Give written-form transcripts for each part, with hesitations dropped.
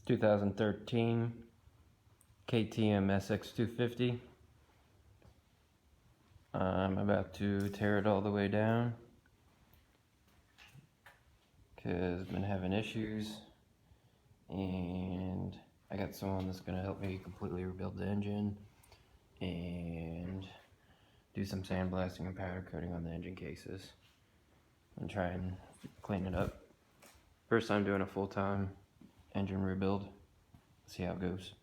2013 KTM SX250. I'm about to tear it all the way down because I've been having issues, and I got someone that's going to help me completely rebuild the engine and do some sandblasting and powder coating on the engine cases and try and clean it up. First time doing a full-time engine rebuild. See how it goes.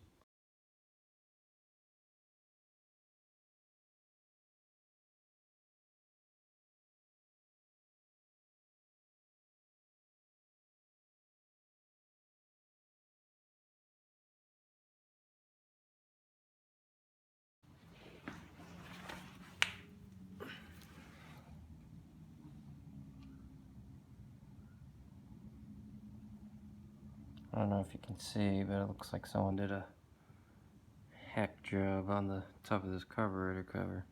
I don't know if you can see, but it looks like someone did a hack job on the top of this carburetor cover.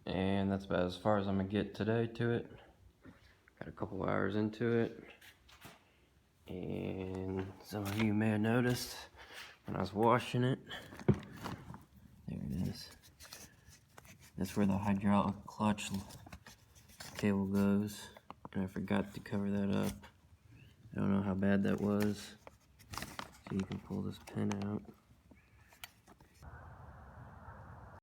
And that's about as far as I'm gonna get today to it. Got a couple hours into it, and some of you may have noticed when I was washing it, there it is. That's where the hydraulic clutch cable goes, and I forgot to cover that up. I don't know how bad that was. So you can pull this pin out.